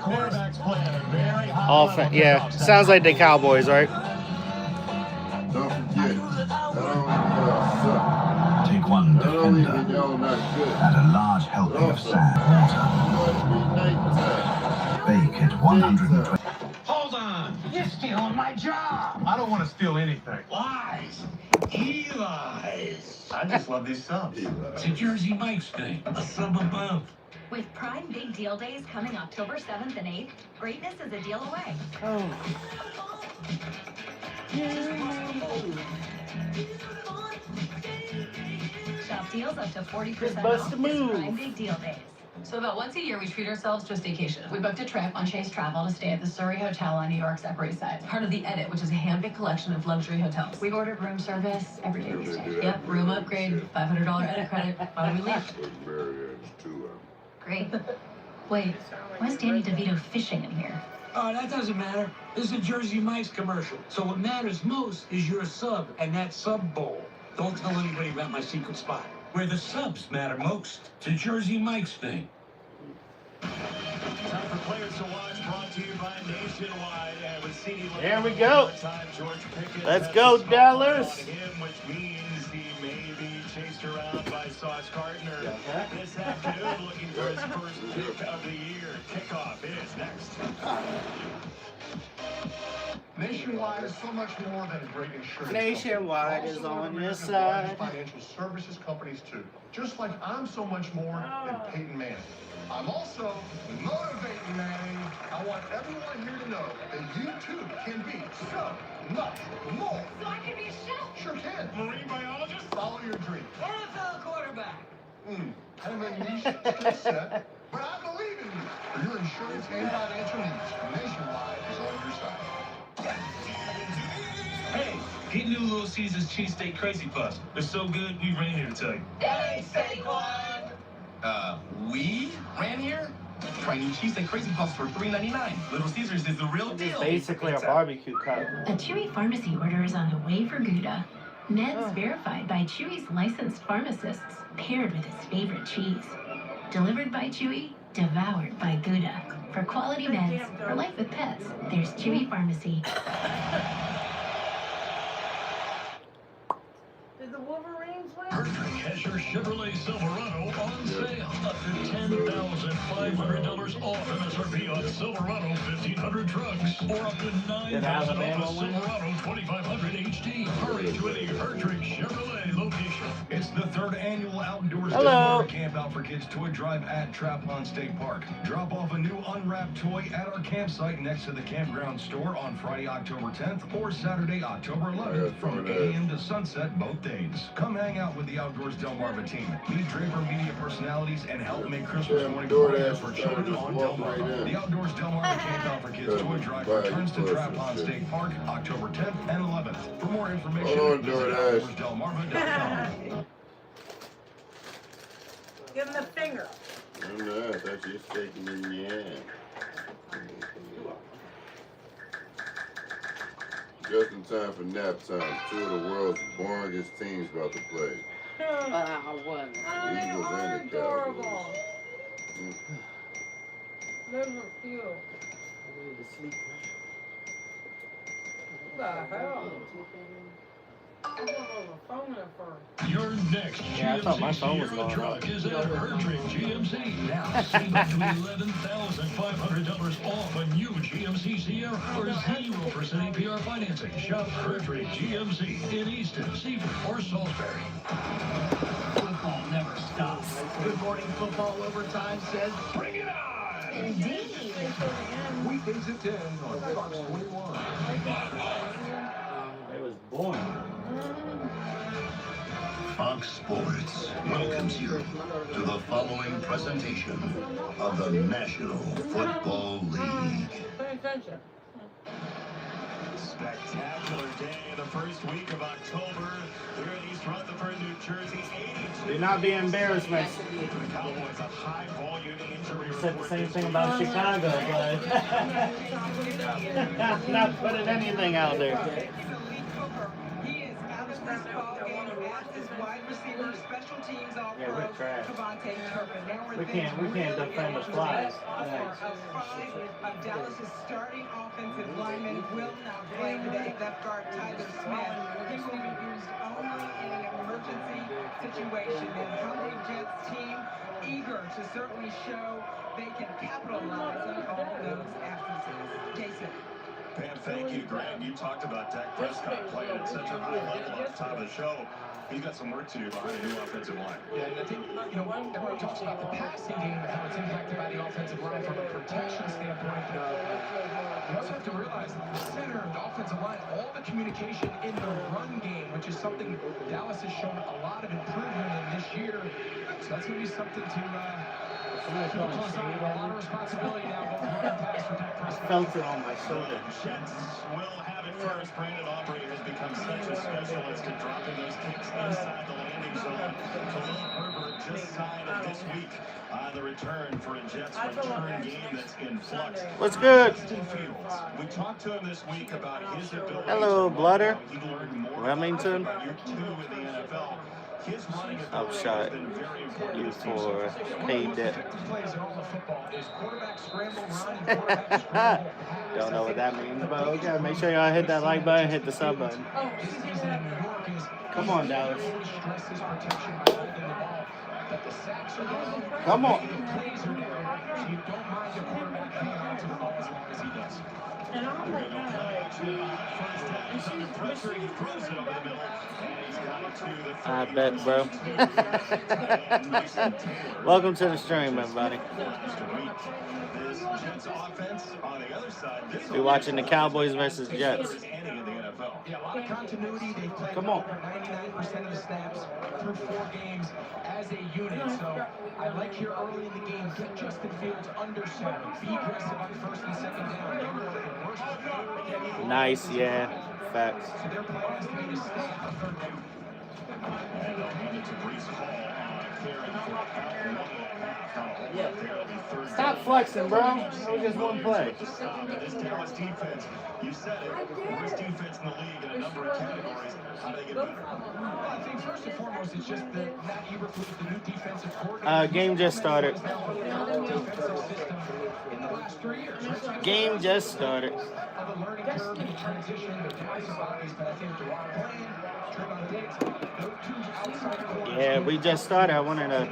quarterbacks play at a very high All yeah, sounds like the Cowboys, right? Don't forget, not only y'all suck, Take one not only defender do y'all not good, and a large helping of sand water. must be nighttime. Bake at 120. Hold on! You're stealing my job! I don't want to steal anything. Lies! Eli's! I just love these subs. It's a Jersey Mike's thing. A sub above. With Prime Big Deal Days coming October 7th and 8th, greatness is a deal away. Shop deals up to 40% off this Prime Big Deal Days. So about once a year, we treat ourselves to a staycation. We booked a trip on Chase Travel to stay at the Surrey Hotel on New York's Upper East Side, part of the Edit, which is a hand-picked collection of luxury hotels. We ordered room service every day we stay. Yep, room upgrade, $500 Edit credit. Why do we leave? Great. Wait, why is Danny DeVito fishing in here? Oh, that doesn't matter. This is a Jersey Mike's commercial. So what matters most is your sub and that sub bowl. Don't tell anybody about my secret spot. Where the subs matter most. It's a Jersey Mike's thing. Time for Players to Watch, brought to you by Nationwide. And with CD There we go. time, George Pickens Let's has go, the spotlight Dallas. on him, which means he may be chased around by Sauce Gardner this afternoon, looking for his first pick of the year. Kickoff is next. Nationwide is so much more than a great insurance Nationwide company. is Also on a your representative of side. large financial services companies too. Just like I'm so much more than Peyton Manning. I'm also motivating Manning. I want everyone here to know that you too can be so much more. So I can be a chef. Sure can. Marine biologist? Follow your dream. NFL quarterback. Kind of a niche skill set, but I believe in you. For your insurance and financial needs, Nationwide is on your side. Hey, get new Little Caesars cheesesteak crazy puffs. They're so good, we ran here to tell you. Thanks, Saquon. We ran here? Try new cheesesteak crazy puffs for $3.99. Little Caesars is the real deal. Basically a barbecue cup. A Chewy pharmacy order is on the way for Gouda. Meds verified by Chewy's licensed pharmacists, paired with his favorite cheese. Delivered by Chewy, devoured by Gouda. For quality meds, for life with pets, there's Chewy Pharmacy. Did the Wolverines win? Hertrick has your Chevrolet Silverado on sale. Up to $10,500 off MSRP on Silverado 1500 trucks. Or up to $9,000 off a Silverado 2500 HD. Hurry to any Hertrick Chevrolet location. It's the third annual Outdoors Delmarva Camp Out for Kids Toy Drive at Traplon State Park. Drop off a new unwrapped toy at our campsite next to the campground store on Friday, October 10th or Saturday, October 11th from 8 a.m. to sunset both days. Come hang out with the Outdoors Delmarva team. Meet Draper media personalities and help make Christmas morning parties for children on Delmarva. The Outdoors Delmarva Camp Out for Kids Toy Drive returns to Traplon State Park October 10th and 11th. For more information, visit outdoorsdelmarva.com. Give him the finger. I'm not. I thought you were taking in the ass. Just in time for nap time. Two of the world's boringest teams about to play. Oh, Eagles they and are the adorable. Cowboys. Those are cute. What the hell? I thought it was a phone at first. Your next Yeah, I thought my phone was Sierra going truck off. is at Hertrick GMC. Now, save up to $11,500 off a new GMC Sierra or 0% APR financing. Shop Hertrick GMC in Easton, Seaford, or Salisbury. Football never stops. Good Morning Football Overtime says, bring it on! Indeed. Weekdays at 10 on Fox 21. It was born. Fox Sports welcomes you to the following presentation of the National Football League. Pay attention. Spectacular day in the first week of October. Here in East Rutherford, New Jersey, 82. Do not be embarrassed, man. The Cowboys, a high volume injury Said the report same this thing week. about Chicago, but not putting anything out there. He is out of this ball game. His wide receiver, special teams all Yeah, we're trash. Cavante Turpin. Now We can't defend the flies. Of five of Dallas's starting offensive linemen will not play today. Left guard Tyler Smith. He will be used only in an emergency situation. And hungry Jets team eager to certainly show they can capitalize on all those absences. Jason. Pam, thank you. Greg, you talked about Dak Prescott playing at such a high level at the top of the show. He's got some work to do behind the new offensive line. Yeah, and I think, everyone talks about the passing game and how it's impacted by the offensive line from a protection standpoint. You also have to realize the center, the offensive line, all the communication in the run game, which is something Dallas has shown a lot of improvement in this year. So that's going to be something to a lot of responsibility now, both run and pass for Dak Prescott. Felt it on my shoulder. Jets will have it first. Brandon Aubrey has become such a specialist at dropping those kicks inside the landing zone. Khalil Herbert just signed this week on the return for a Jets return game that's in flux. What's good? Justin Fields. We talked to him this week about his ability. Hello, Blooder. He learned more Remington. about year 2 in the NFL. His running Oh, ability shot. has been very important You this season. for paid debt. Plays in all of football is quarterback scramble run and quarterback scramble pass. Don't know what that means, but okay. Make sure y'all hit that like button, hit the sub button. This season in New York is Come on, Dallas. stresses protection by holding the ball. But the sacks are down. Come on. The plays are down. So you don't mind the quarterback hanging on to the ball as long as he does. I bet, bro. Welcome to the stream, everybody. We're watching the Cowboys versus Jets. Yeah, a lot of continuity. They played Come on. over 99% of the snaps through 4 games as a unit. So I like here early in the game, get Justin Fields under center. Be aggressive on first and second down. They were the worst of the game. Nice, yeah. Facts. So their plan has to be to stay on the third down. And they'll hand it to Brees Hall, carrying for about 1.5 on a hold up there. It'll be third Stop down. flexing, bro. That was just one play. This Dallas defense, you said it, worst defense in the league in a number of categories. How do they get better? Well, I think first and foremost, it's just that Matt Eberflus is the new defensive coordinator. Game just started. Defensive system in the last 3 years. Right? Game just started. Of a learning curve and transition. There's some bodies, but I think Deron Bland, Trevon Diggs, those 2 outside corners. Yeah, we just started. I wanted to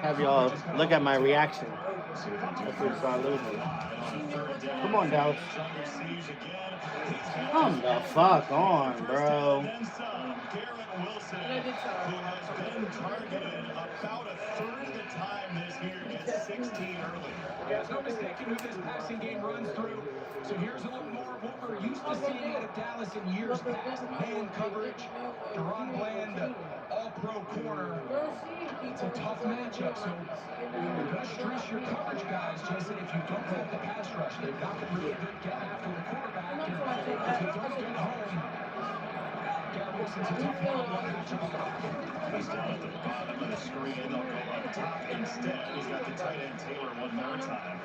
have y'all look at my reaction. If we start losing. Come on, Dallas. Come the fuck on, bro. Garrett Wilson, who has been targeted about a third of the time this year, gets 16 early. There's no mistaking who this passing game runs through. So here's a little more of what we're used to seeing out of Dallas in years past. Man coverage, Deron Bland, the all-pro corner. It's a tough matchup, so you're going to stress your coverage guys, Jason, if you don't have the pass rush. They've not been really good getting after the quarterback. And if you don't get home, Garrett Wilson's a tough one-on-one matchup on the back end. He's down at the bottom of the screen. They'll go up top instead. He's got the tight end Taylor one more time.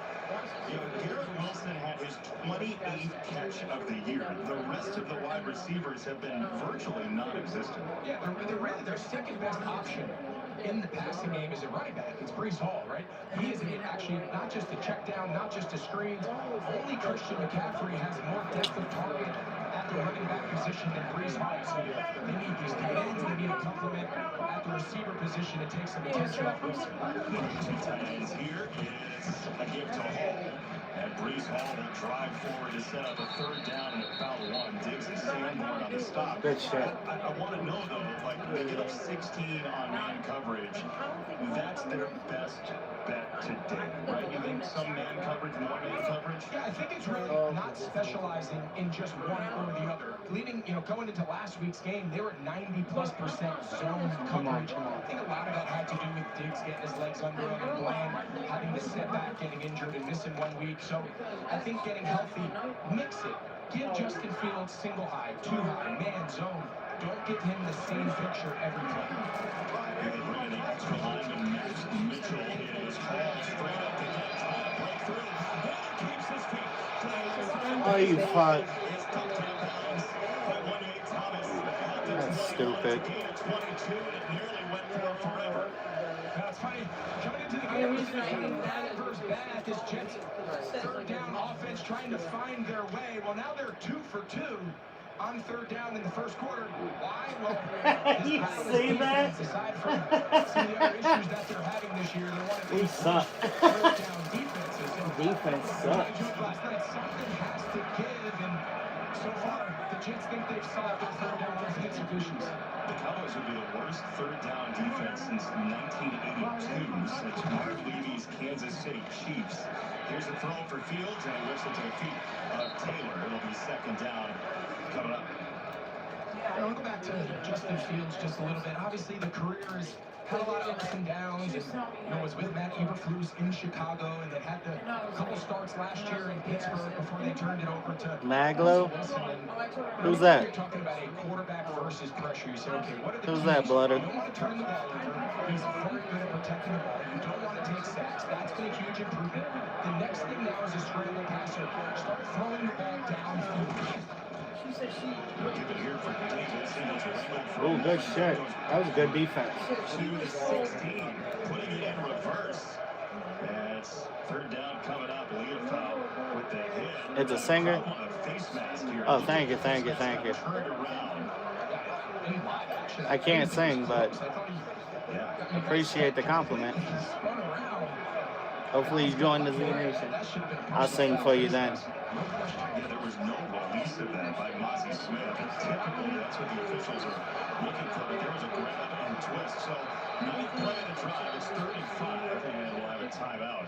Garrett Wilson had his 28th catch of the year. The rest of the wide receivers have been virtually non-existent. Yeah, they're really their second best option in the passing game is a running back. It's Brees Hall, right? He is actually not just a check down, not just a screens. Only Christian McCaffrey has more depth of target at the running back position than Brees Hall. So they need these tight ends. They need a complement at the receiver position to take some attention off Wilson. Two tight ends here is a give to Hall. And Brees Hall will drive forward to set up a third down and about 1. Diggs and Sanborn on the stop. Good shit. I want to know, though, like, they get up 16 on man coverage. That's their best bet today, right? You think some man coverage, more man coverage? Yeah, I think it's really not specializing in just one or the other. Going into last week's game, they were at 90+% zone coverage. I think a lot of that had to do with Diggs getting his legs under him and Bland having the setback, getting injured and missing 1 week. So I think getting healthy, mix it. Give Justin Fields single high, 2 high, man, zone. Don't give him the same picture every play. They bring in the extra lineman, Max Mitchell, is hauled straight up the net, trying to break through. Keeps his feet. Oh, you fuck. It's tucked in bounds by 1-8 Thomas. stupid. That's funny. Coming into the game, was bad versus bad. This Jets third down offense trying to find their way. Well, now they're 2 for 2 on third down in the first quarter. Why? Well, You see that? aside from some of the other issues that they're having this year, they're one of We the suck. third down defenses. And Defense sucks. last night, something has to give, and so far, the Jets think they've solved their third down offensive issues. The Cowboys would be the worst third down defense since 1982, since Mark Levy's Kansas City Chiefs. Here's a throw for Fields, and he whips it to the feet of Taylor. It'll be second down coming up. I'll go back to Justin Fields just a little bit. Obviously, the career has had a lot of ups and downs. And, was with Matt Eberflus in Chicago, and they had a couple starts last year in Pittsburgh before they turned it over to Maglo? Who's that? You're talking about a quarterback versus pressure. You say, okay, what are the Who's keys? that, Blooder? You don't want to turn the ball over. He's very good at protecting the ball. You don't want to take sacks. That's been a huge improvement. The next thing now is a scramble passer. Start throwing the ball downfield. Oh, good shit. That was a good defense. 2-16, putting it in reverse. That's third down coming up. Leopold with the hit. It's a singer. Oh, thank you. I can't sing, but appreciate the compliment. Hopefully you join the Z Nation. I'll sing for you then. Yeah, there was no release of that by Mozzie Smith. Typically, that's what the officials are looking for. But there was a grab and twist. So, ninth play of the drive. It's 35, and we'll have a timeout.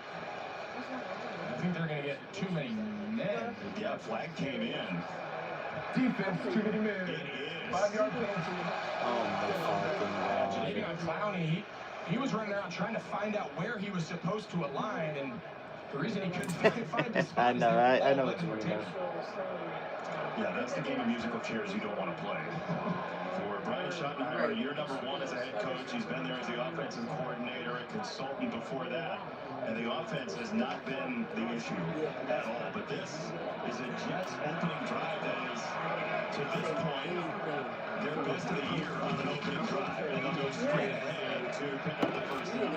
I think they're going to get too many men. Yeah, flag came in. Defense, too many men. It is. 5-yard penalty. Oh my fucking god. Maybe on Clowney, he was running around trying to find out where he was supposed to align, and the reason he couldn't find his spot I know what you mean. Yeah, that's the game of musical chairs you don't want to play. For Brian Schottenheimer, year number 1 as a head coach. He's been there as the offensive coordinator and consultant before that. And the offense has not been the issue at all. But this is a Jets opening drive that is, to this point, their best of the year on an opening drive. And they'll go straight ahead to pick up the first down.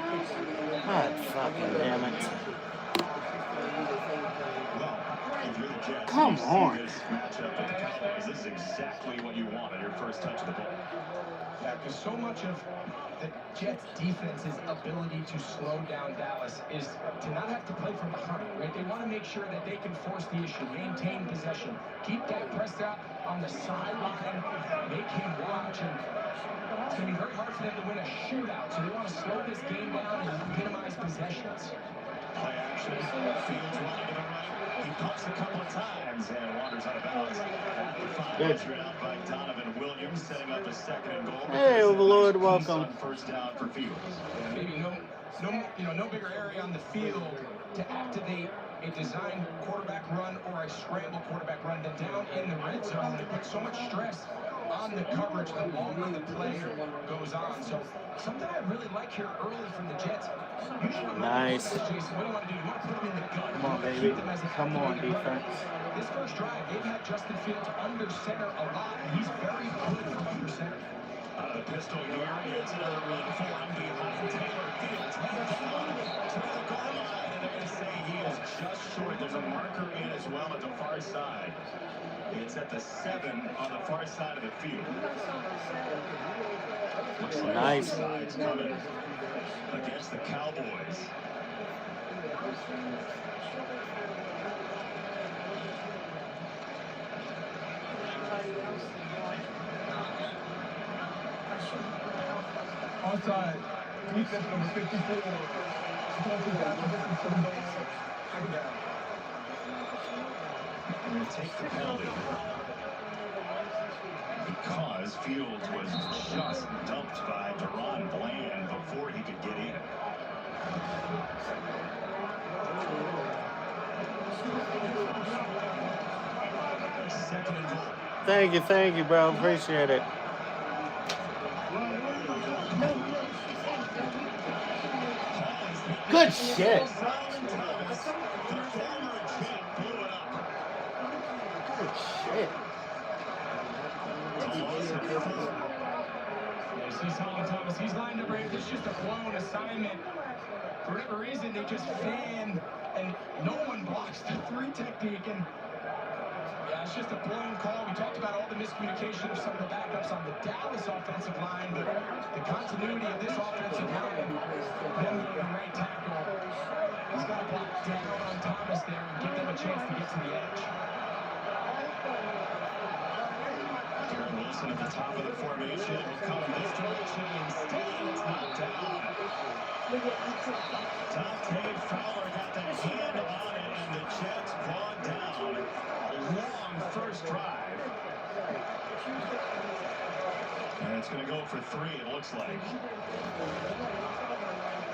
God fucking damn it. Well, if you're the Jets, Come you on. see this matchup with the Cowboys. This is exactly what you want on your first touch of the ball. Yeah, because so much of the Jets' defense's ability to slow down Dallas is to not have to play from behind, right? They want to make sure that they can force the issue, maintain possession, keep Dak Prescott on the sideline, make him watch, and it's going to be very hard for them to win a shootout, so they want to slow this game down and minimize possessions. Play action. Fields running to the right. He pumps a couple of times and wanders out of bounds. At the 5, measured out by Donovan Williams, setting up a second and goal. Hey, Overlord, welcome. First down for Fields. Maybe no bigger area on the field to activate a design quarterback run or a scramble quarterback run than down in the red zone. They put so much stress on the coverage the longer the play goes on. So something I really like here early from the Jets. Nice. Jason, what do you want to do? You want to put them in the gun. Come on, baby. Come on, defense. This first drive, they've had Justin Fields under center a lot, and he's very good from under center. Out of the pistol here, it's another run for him behind Taylor. Fields headed down to the goal line, and they're going to say he is just short. There's a marker in as well at the far side. It's at the 7 on the far side of the field. Looks like Nice. sides coming against the Cowboys. Onside. Defense number 54. Going to take the penalty because Fields was just dumped by Deron Bland before he could get in. Second and goal. Thank you, bro. Appreciate it. Good shit. Good shit. It's just a blown assignment. For whatever reason, they just fan, and no one blocks the 3 technique. And yeah, it's just a blown call. We talked about all the miscommunication of some of the backups on the Dallas offensive line, but the continuity of this offensive line, them moving the right tackle, he's got to block down on Thomas there and give them a chance to get to the edge. Garrett Wilson at the top of the formation will come this direction instead. It's knocked down. Dante Fowler got the hand on it, and the Jets clawed down. A long first drive. And it's going to go for 3, it looks like.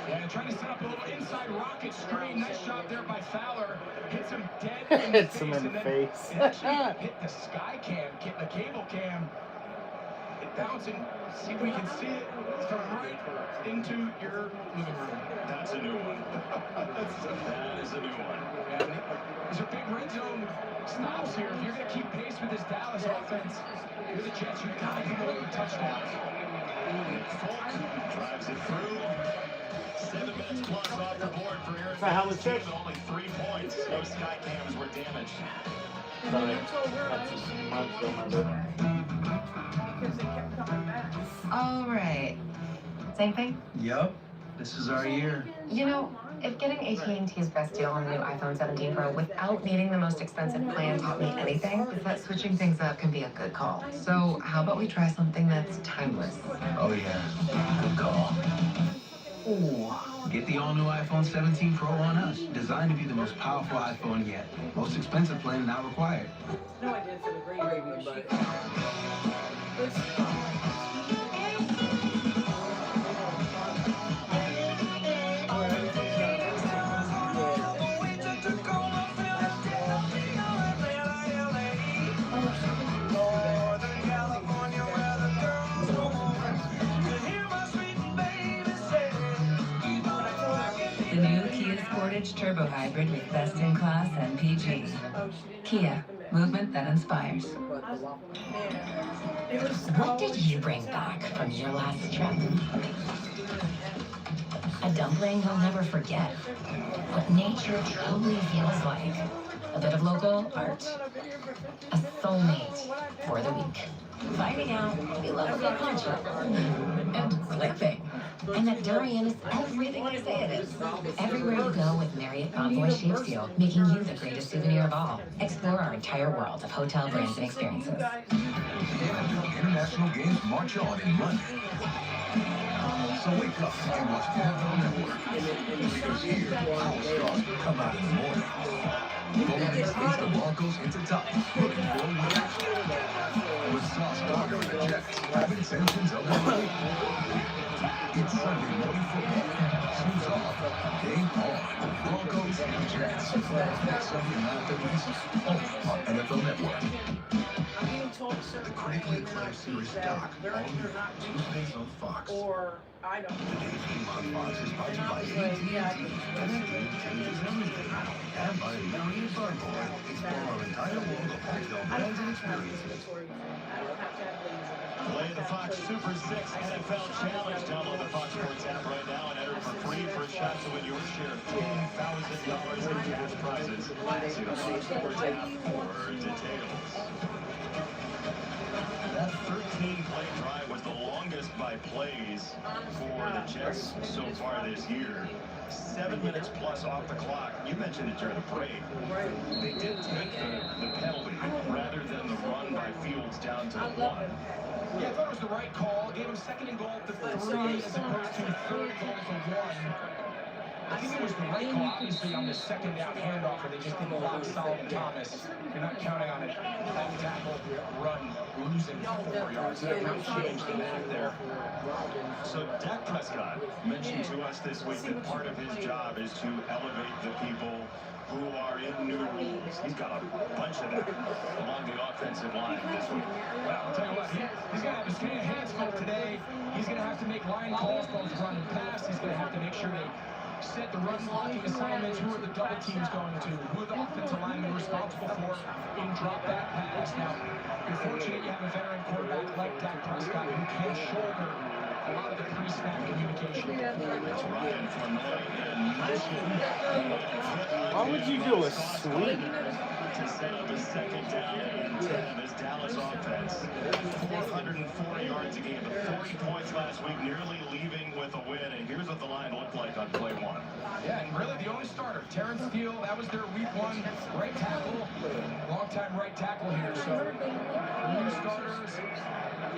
Yeah, trying to set up a little inside rocket screen. Nice job there by Fowler. Hits him dead in Hits the him face, in the and face. then it actually hit the sky cam, hit the cable cam. It bouncing. See if we can see it from right into your living room. That's a new one. That is a new one. Yeah, these are big red zone stops here. If you're going to keep pace with this Dallas offense, you're the Jets. You've got to come away with touchdowns. Nick Folk drives it through. 7 minutes plus off the board for Aaron. So how was it? Only 3 points. No sky cams were damaged. Sorry. That's a month ago, my brother. All right. Same thing? Yep. This is our year. You know, if getting AT&T's best deal on the new iPhone 17 Pro without needing the most expensive plan taught me anything, is that switching things up can be a good call. So how about we try something that's timeless? Oh, yeah. Good call. Ooh. Get the all-new iPhone 17 Pro on us. Designed to be the most powerful iPhone yet. Most expensive plan not required. No idea for the gravy, but... The new Kia Sportage Turbo Hybrid with best-in-class MPG. Kia, movement that inspires. What did you bring back from your last trip? A dumpling he'll never forget. What nature truly feels like. A bit of local art. A soulmate for the week. Finding out we love a good poncho. And clickbait. And that durian is everything I say it is. Everywhere you go with Marriott Bonvoy Sheep Steel, making you the greatest souvenir of all. Explore our entire world of hotel brands and experiences. International games march on in London. So wake up and watch the NFL Network. Because here, our stars come out in the morning. Golden takes the Broncos into top, looking for a win. With Sauce Gardner and the Jets have intentions of winning. It's Sunday morning football. Shoes off, game on. Broncos and Jets. Next Sunday night at least, only on NFL Network. The critically acclaimed series Doc, all new Tuesdays on Fox. I don't Today's game on Fox is brought to you by AT&T. AT&T changes everything. And by Million Farmboy. Explore our entire world of wholesale brands and experiences. Play the Fox Super 6 NFL Challenge. Download the Fox Sports app right now and enter for free for a shot to win your share of $10,000 in cash prizes. See the Fox Sports app for details. That 13-play drive was the longest by plays for the Jets so far this year. 7 minutes plus off the clock. You mentioned it during the break. They did take the penalty rather than the run by Fields down to the 1. Yeah, I thought it was the right call. Gave him second and goal to 3 as opposed to third goal to 1. I think it was the right call, obviously, on the second down handoff where they just didn't block Solomon Thomas. You're not counting on it. Off tackle, run, losing 4 yards. That really changed the map there. So Dak Prescott mentioned to us this week that part of his job is to elevate the people who are in new roles. He's got a bunch of that along the offensive line this week. Well, I'll tell you what, he's going to have his hands full today. He's going to have to make line calls, both run and pass. He's going to have to make sure they set the run blocking assignments. Who are the double teams going to? Who are the offensive linemen responsible for in drop back pass? Now, you're fortunate you have a veteran quarterback like Dak Prescott who can shoulder a lot of the pre-snap communication. It's Ryan Flournoy in motion. Why would you do a sweep? To set up a second down and 10 of this Dallas offense. 404 yards a game, 40 points last week, nearly leaving with a win. And here's what the line looked like on play 1. Yeah, and really the only starter, Terrence Steele, that was their week 1 right tackle. Long-time right tackle here, so new starters.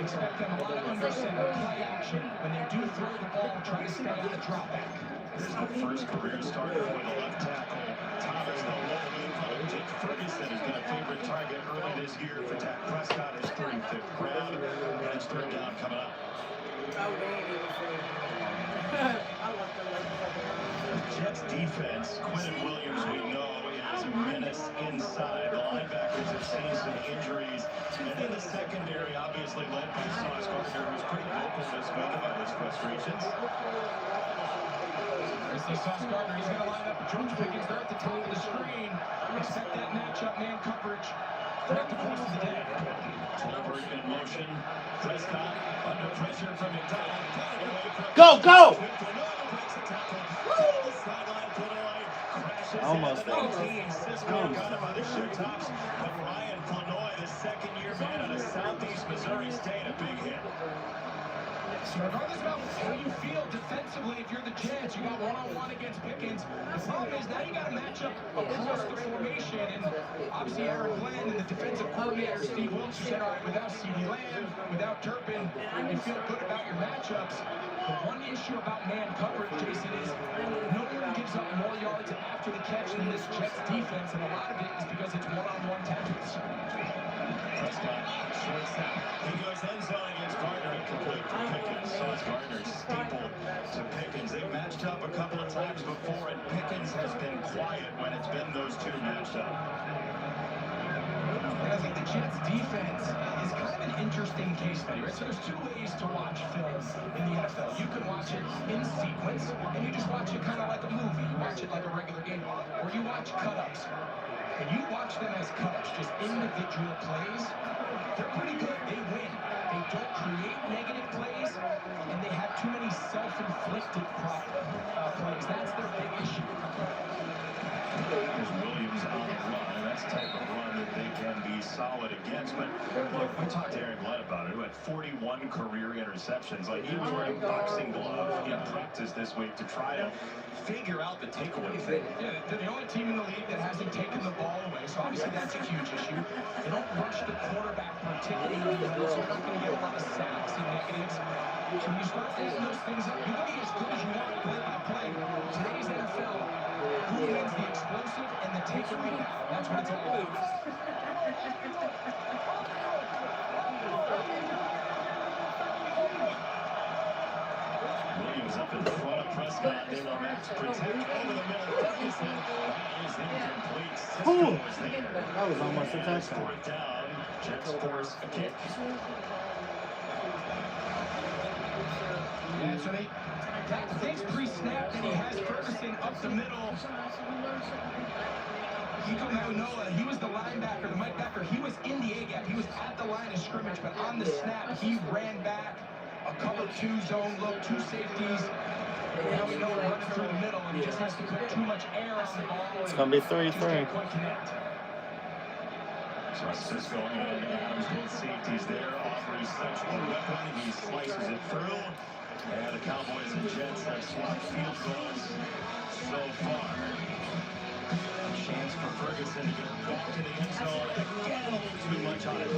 Expect them a lot of under center, play action. When they do throw the ball, try to stay on the drop back. This is the first career starter for the left tackle. Thomas, the low Jake Ferguson has been a favorite target early this year for Dak Prescott, his 35th ground, and it's third down coming up. Jets defense, Quentin Williams, we know, is a menace inside. The linebackers have seen some injuries. And in the secondary, obviously led by Sauce Gardner, who's pretty vocal this week about his frustrations. There's the Sauce Gardner. He's going to line up with George Pickens. They're at the top of the screen. Expect that matchup, man coverage throughout the course of the day. Tolbert in motion. Prescott under pressure from McDonald. Go! Almost there. By the shoe tops, but Ryan Flournoy, the second-year man out of Southeast Missouri State, a big hit. So regardless of how you feel defensively, if you're the Jets, you got one-on-one against Pickens. The problem is now you got to match up across the formation, and obviously Aaron Glenn and the defensive coordinator Steve Wilks said, all right, without CeeDee Lamb, without Turpin, you feel good about your matchups. The one issue about man coverage, Jason, is no one gives up more yards after the catch than this Jets defense, and a lot of it is because it's one-on-one tackles. Prescott, short sack. He goes end zone against Gardner, complete for Pickens. Sauce Gardner staple to Pickens. They've matched up a couple of times before, and Pickens has been quiet when it's been those two matched up. And I think the Jets defense is kind of an interesting case study, right? So there's two ways to watch film in the NFL. You can watch it in sequence, and you just watch it kind of like a movie. You watch it like a regular game, or you watch cut-ups. And you watch them as cut-ups, just individual plays. They're pretty good. They win. They don't create negative plays, and they have too many self-inflicted plays. That's their big issue. There's Williams on the run, and that's the type of run that they can be solid against. But look, we talked to Aaron Glenn about it, who had 41 career interceptions. Like, he was wearing boxing gloves in practice this week to try to figure out the takeaway thing. Yeah, they're the only team in the league that hasn't taken the ball away, so obviously that's a huge issue. They don't rush the quarterback particularly well, so you're not going to get a lot of sacks and negatives. So when you start filling those things up, you can be as good as you want play by play. Today's NFL, who wins the explosive and the takeaway down? That's what it's all about. Williams up in front of Prescott. They will max protect over the middle. Ferguson is incomplete. Cisco is there. That was almost a touchdown. Fourth down. Jets force a kick. Yeah, so Dak takes pre-snap, and he has Ferguson up the middle. Nico Manola, he was the linebacker, the Mike backer. He was in the A-gap. He was at the line of scrimmage, but on the snap, he ran back. A cover two zone look, two safeties. Now we know we're running through the middle, and he just has to put too much air on the ball. It's going to be 3-3. So Cisco and Adams, both safeties there. Aubrey's such a weapon. He slices it through. And the Cowboys and Jets have swapped field goals so far. A chance for Ferguson to get back to the end zone. Again, a little too much on it.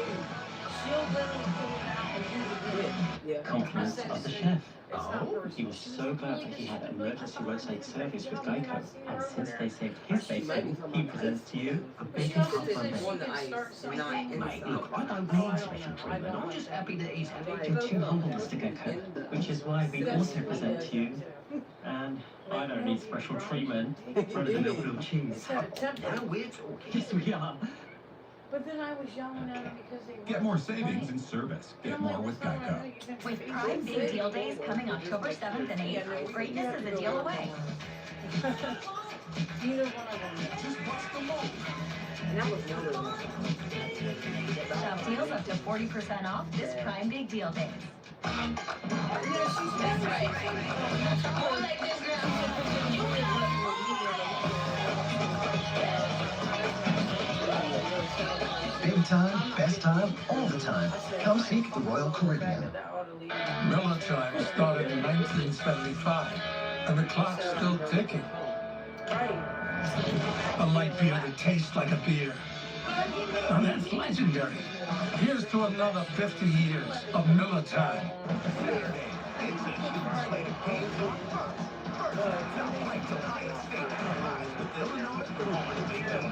Compliments of the chef. Oh, he was so glad that he had emergency roadside service with Geico, and since they saved his bacon, he presents to you a bacon hot bun. Mate, look, I don't need special treatment. I'm just happy that he's having too humbleness to Geico, which is why we also present to you, and I don't need special treatment, run-of-the-mill blue cheese. Now we're talking. Yes, we are. But then I was yelling at him because they Get more savings and service. Get more with Geico. With Prime Big Deal Days coming October 7th and 8th, greatness is a deal away. Neither one of them. Just bust them open. And that was one of them. Shop deals up to 40% off this Prime Big Deal Days. That's right. More like this now. You Big time, best time, all the time. Come seek the Royal Caribbean. Miller Time started in 1975, and the clock's still ticking. A light beer that tastes like a beer. And that's legendary. Here's to another 50 years of Miller Time.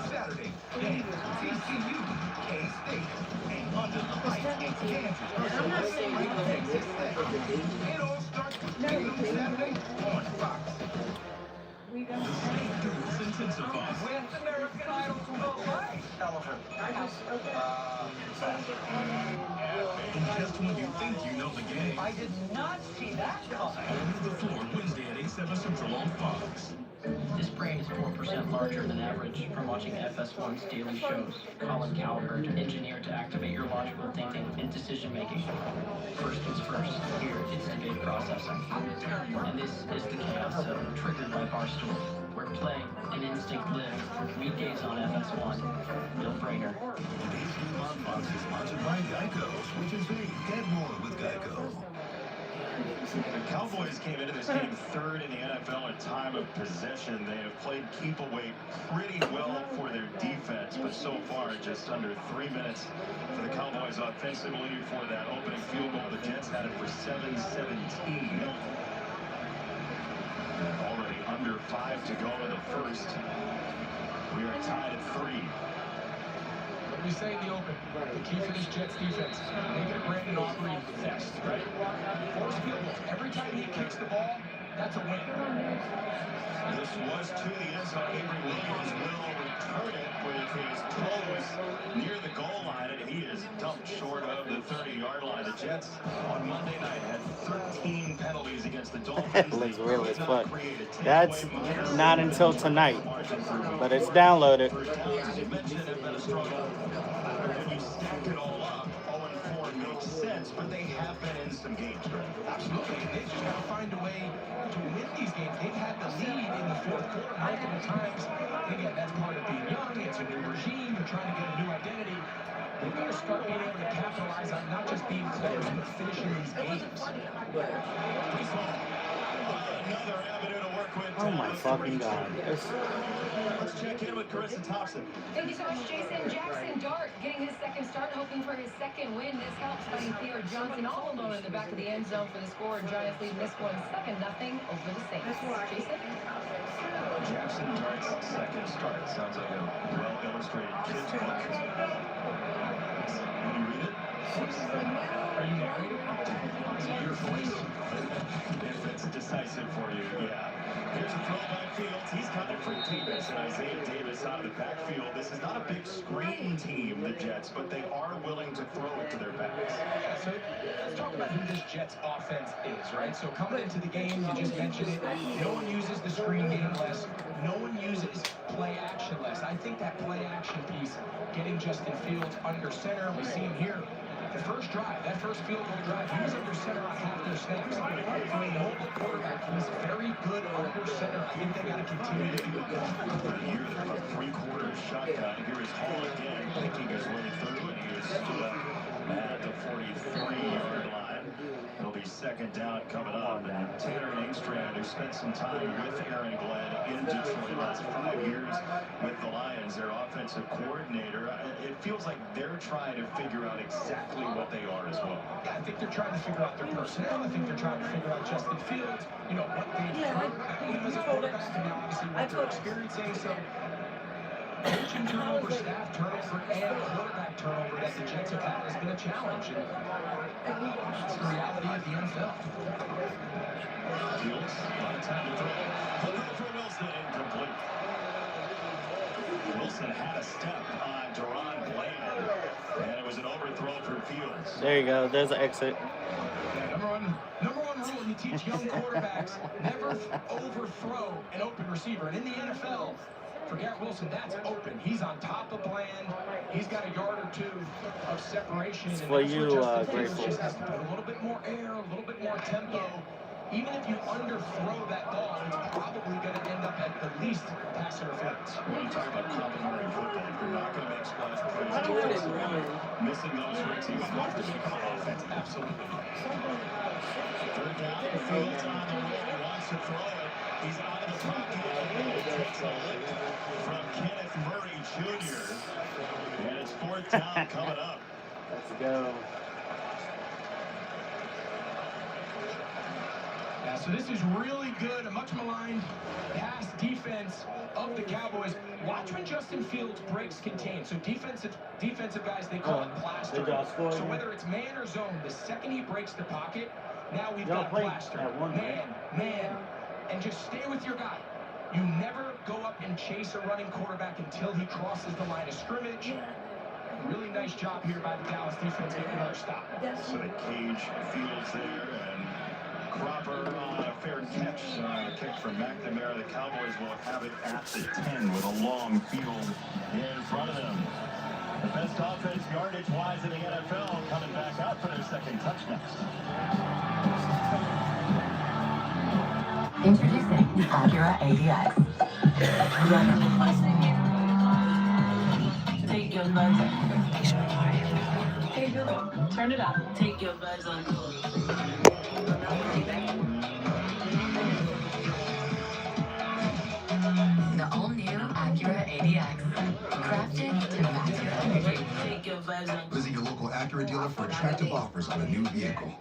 Saturday, TCU, K-State, and under the lights in Kansas. I'm not saying It all starts Saturday on Fox. we don't. Duels intensify. With American Idol to the light. Elephant. And just when you think you know the game, I did not see that coming. Over the Floor, Wednesday at 8, 7 Central on Fox. This brain is 4% larger than average from watching FS1's daily shows. Colin Cowherd engineered to activate your logical thinking and decision making. First things first, here it's debate processing. And this is the Chaos Zone, triggered by Barstool, where play and instinct live. Weekdays on FS1. No brainer. Today's Game on Fox is sponsored by Geico, which is me. Get more with Geico. The Cowboys came into this game third in the NFL in time of possession. They have played keep away pretty well for their defense, but so far just under 3 minutes for the Cowboys offensively for that opening field goal. The Jets had it for 7-17. Already under 5 to go in the first. We are tied at 3. We say in the open, the key for this Jets defense, make it a Brandon Aubrey fest, right? Force field goals. Every time he kicks the ball, that's a win. This was to the end zone. Avery Williams will return it with his toes near the goal line, and he is dumped short of the 30-yard line. The Jets on Monday night had 13 penalties against the Dolphins. Looks real as fuck. That's not until tonight, but it's downloaded. As you mentioned, have been a struggle. When you stack it all up, 0-4 makes sense, but they have been in some games, Greg. Absolutely. They've just got to find a way to win these games. They've had the lead in the fourth quarter multiple times. Again, that's part of being young. It's a new regime. They're trying to get a new identity. They've got to start being able to capitalize on not just being close, but finishing these games. Another avenue to work with. Oh my fucking god. Let's check in with Carissa Thompson. Thank you so much, Jason. Jackson Dart getting his second start, hoping for his second win. This helps fighting Theo Johnson all alone in the back of the end zone for the score. Giants lead this one 7-0 over the Saints. Jason? Jackson Dart's second start. Sounds like a well-illustrated kid's book. When you read it, Are you married? Is it your voice? if it's decisive for you, yeah. Here's a throw by Fields. He's coming for Davis, and Isaiah Davis out of the backfield. This is not a big screen team, the Jets, but they are willing to throw it to their backs. So let's talk about who this Jets offense is, right? So coming into the game, you just mentioned it, no one uses the screen game less. No one uses play action less. I think that play action piece, getting Justin Fields under center, we see him here. The first drive, that first field goal drive, he was under center on half their snaps. For a mobile quarterback, he's very good under center. I think they got to continue to do it. Here, a three-quarter shotgun. Here is Hall again, thinking his way through, and he is stood up at the 43-yard line. It'll be second down coming up. And Tanner Engstrand, who spent some time with Aaron Glenn in Detroit the last 5 years with the Lions, their offensive coordinator. It feels like they're trying to figure out exactly what they are as well. Yeah, I think they're trying to figure out their personnel. I think they're trying to figure out Justin Fields, you know, what they've heard him as a quarterback, and obviously what they're experiencing. So coaching turnover, staff turnover, and quarterback turnover that the Jets have had has been a challenge. And it's the reality of the NFL. Fields, a lot of time to throw. Looking for Wilson, incomplete. Wilson had a step on Deron Bland, and it was an overthrow for Fields. There you go. There's an exit. Number one rule you teach young quarterbacks, never overthrow an open receiver. And in the NFL, for Garrett Wilson, that's open. He's on top of Bland. He's got a yard or two of separation. It's And for that's where you, Justin Fields Grateful. just has to put a little bit more air, a little bit more tempo. Even if you underthrow that ball, it's probably going to end up at the least pass interference. When you talk about complementary football, if you're not going to make splash plays defensively, missing those hurts you have to make on offense. Absolutely. Third down, Fields on the roll, wants to throw it. He's out of the pocket. It takes a lick from Kenneth Murray Jr. And it's fourth down coming up. Let's go. Yeah, so this is really good, a much maligned pass defense of the Cowboys. Watch when Justin Fields breaks contain. So defensive guys, they call it plaster. So whether it's man or zone, the second he breaks the pocket, now we've got plaster. Man, and just stay with your guy. You never go up and chase a running quarterback until he crosses the line of scrimmage. Really nice job here by the Dallas defense getting another stop. So the cage Fields there, and Cropper on a fair catch on a kick from McNamara. The Cowboys will have it at the 10 with a long field in front of them. The best offense yardage-wise in the NFL coming back out for their second touch next. Introducing the Acura ADX. Take your buds on. Hey Google, turn it up. Take your buds on. The all-new Acura ADX. Crafted to match your energy. Take your vibes on. Visit your local Acura dealer for attractive offers on a new vehicle.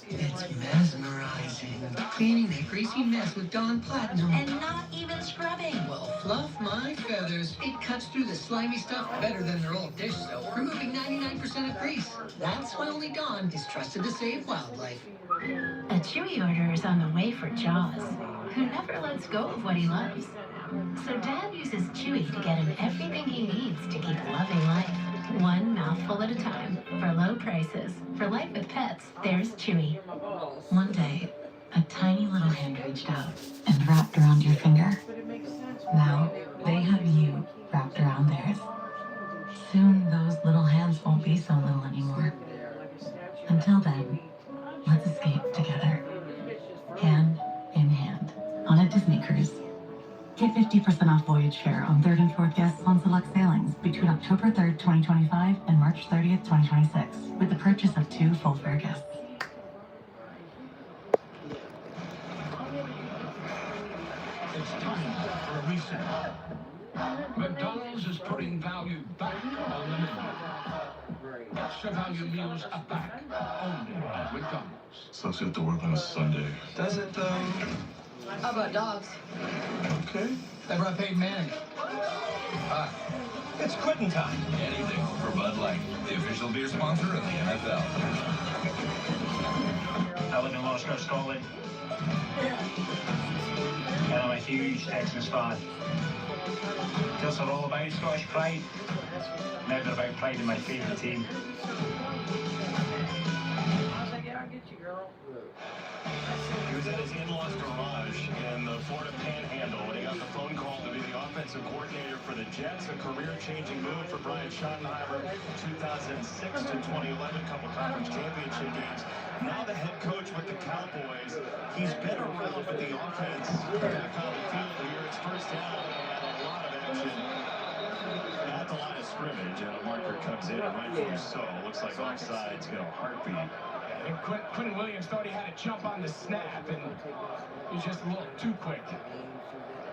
It's mesmerizing. Cleaning that greasy mess with Dawn Platinum. And not even scrubbing. Well, fluff my feathers. It cuts through the slimy stuff better than their old dish soap, removing 99% of grease. That's why only Dawn is trusted to save wildlife. A Chewy order is on the way for Jaws, who never lets go of what he loves. So Dad uses Chewy to get him everything he needs to keep loving life. One mouthful at a time, for low prices. For life with pets, there's Chewy. One day, a tiny little hand reached out and wrapped around your finger. Now, they have you wrapped around theirs. Soon, those little hands won't be so little anymore. Until then, let's escape together. Hand in hand. On a Disney cruise. Get 50% off voyage fare on 3rd and 4th guests on select sailings between October 3rd, 2025 and March 30th, 2026 with the purchase of 2 full fare guests. It's time for a reset. McDonald's is putting value back on the menu. Extra value meals are back only at McDonald's. Sucks you have to work on a Sunday. Does it, though? How about dogs? Okay. I brought Peyton Manning. Hi. It's quitting time. Anything for Bud Light, the official beer sponsor of the NFL. I live in Glasgow, Scotland. And I'm a huge Texans fan. Just all about Scottish pride. Never about pride in my favourite team. He was at his in-laws garage in the Florida Panhandle when he got the phone call to be the offensive coordinator for the Jets, a career-changing move for Brian Schottenheimer, 2006 to 2011, couple conference championship games. Now the head coach with the Cowboys. He's been around with the offense back on the field here. It's first down and a lot of action at the line of scrimmage, and a marker comes in, and rightfully so. Looks like offsides, heartbeat. And Quentin Williams thought he had to jump on the snap, and he was just a little too quick.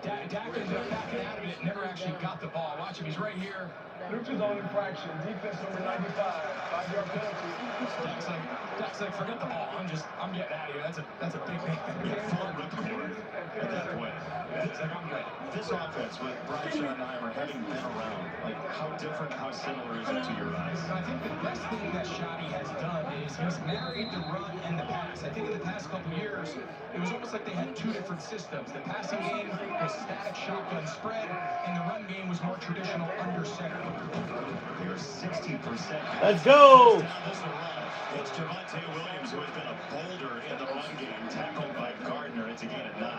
Dak ended up backing out of it, never actually got the ball. Watch him, he's right here. Neutral zone infraction, defense number 95, 5-yard penalty. Dak's like, forget the ball. I'm getting out of here. That's a big man. Full ripcord at that point. It's like, I'm good. This offense with Brian Schottenheimer having been around, like how different, how similar is it to your eyes? I think the best thing that Schotty has done is he's married the run and the pass. I think in the past couple years, it was almost like they had 2 different systems. The passing game was static shotgun spread, and the run game was more traditional under center. You're 60%. Let's go! It's Javonte Williams, who has been a boulder in the run game, tackled by Gardner. It's a gain of 9.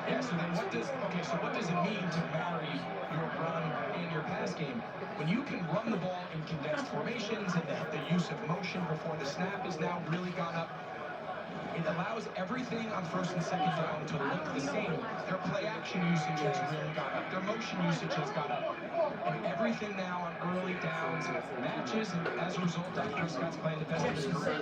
Yeah, so then what does it mean to marry your run and your pass game? When you can run the ball in condensed formations and the use of motion before the snap has now really gone up, it allows everything on first and second down to look the same. Their play action usage has really gone up. Their motion usage has gone up. And everything now on early downs matches, and as a result, Dak Prescott's playing the best of his career.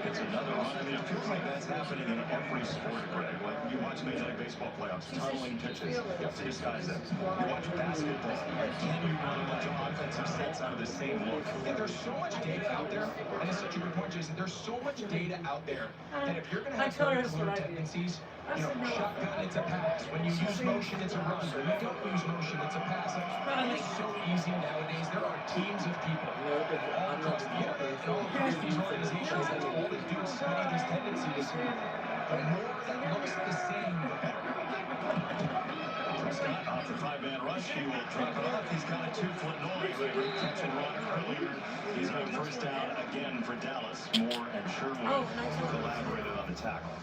It's another run. I mean, it feels like that's happening in every sport, Greg. Like you watch Major League Baseball playoffs, tunneling pitches, you have to disguise them. You watch basketball, can you run a bunch of offensive sets out of the same look? Yeah, there's so much data out there, and it's such a good point, Jason. There's so much data out there that if you're going to have very clear tendencies, you know, shotgun, it's a pass. When you use motion, it's a run. When you don't use motion, it's a pass. And it's so easy nowadays. There are teams of people all across the internet and all across these organizations that all they do is study these tendencies. The more that looks the same, the better. Prescott off the 5-man rush. He will drop it off. He's got a 2-foot noise. A great catch and run earlier. He's got first down again for Dallas. Moore and Sherwood collaborated on the tackle.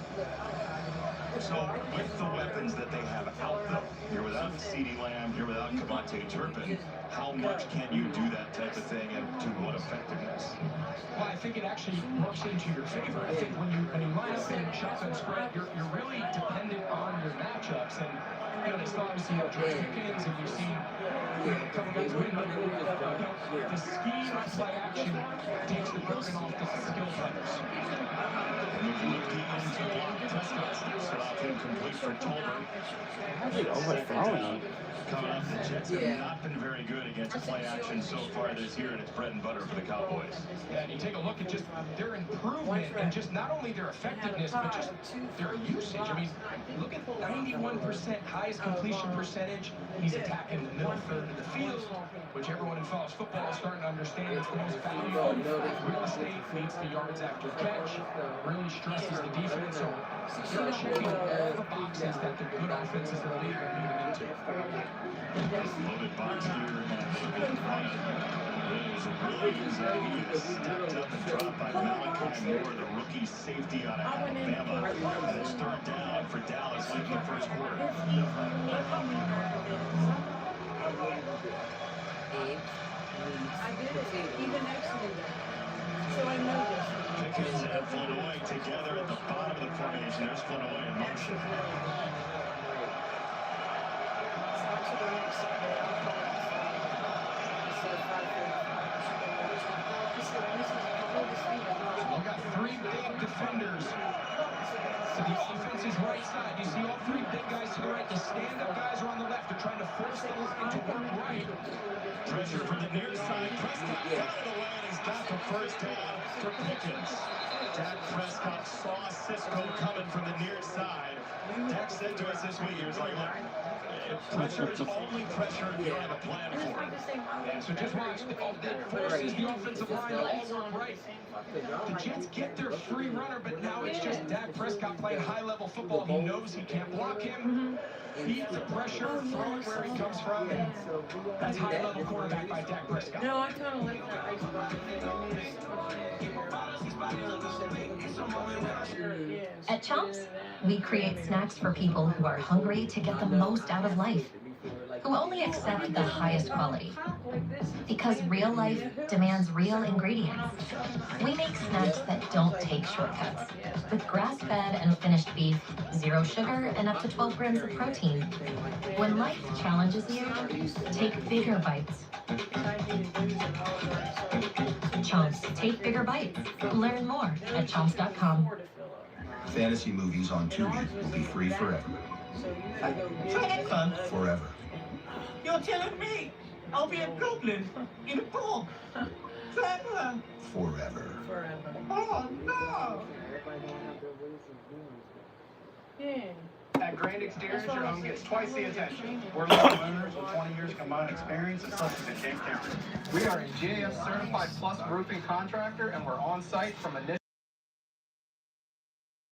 So with the weapons that they have out there, you're without CeeDee Lamb, you're without Kavontae Turpin, how much can you do that type of thing and to what effectiveness? Well, I think it actually works into your favor. I think when you line up in shotgun spread, you're really dependent on your matchups. And you know, they still obviously have George Pickens, and you see a couple guys win, but the scheme of play action takes the burden off the skill players. Incomplete for Tolbert. Coming up, the Jets have not been very good against play action so far this year, and it's bread and butter for the Cowboys. Yeah, and you take a look at just their improvement and just not only their effectiveness, but just their usage. I mean, look at 91% highest completion percentage. He's attacking the middle third of the field, which everyone who follows football is starting to understand. It's the most valuable real estate, leads to yards after catch, really stresses the defense. So they're checking all the boxes that the good offenses in the league are moving into. Loaded box here, and Williams really stepped up and dropped by Malachi Moore, the rookie safety out of Alabama. And it's third down for Dallas late in the first quarter. Pickens and Flanoy together at the bottom of the formation. There's Flanoy in motion. We've got three big defenders to the offense's right side. You see all three big guys to the right. The stand-up guys are on the left. They're trying to force the line to work right. Pressure from the near side. Prescott got it away, and he's got the first down for Pickens. Dak Prescott saw Cisco coming from the near side. Dak said to us this week, he was like, look, pressure is only pressure if you don't have a plan for it. Yeah, so just watch. That forces the offensive line to all work right. The Jets get their free runner, but now it's just Dak Prescott playing high-level football. He knows he can't block him. Beat the pressure, throw it where he comes from. And that's high-level quarterback by Dak Prescott. No, I kind of like that. At Chomps, we create snacks for people who are hungry to get the most out of life, who only accept the highest quality. Because real life demands real ingredients. We make snacks that don't take shortcuts. With grass-fed and finished beef, 0 sugar, and up to 12 grams of protein. When life challenges you, take bigger bites. Chomps, take bigger bites. Learn more at chomps.com. Fantasy movies on Tubi will be free forever. Forever. You're telling me I'll be a goblin in a bog forever? Forever. Oh no! At Grand Exteriors, your home gets twice the attention. We're local owners with 20 years combined experience and substantive game cameras. We are a GAF certified plus roofing contractor, and we're on site from initial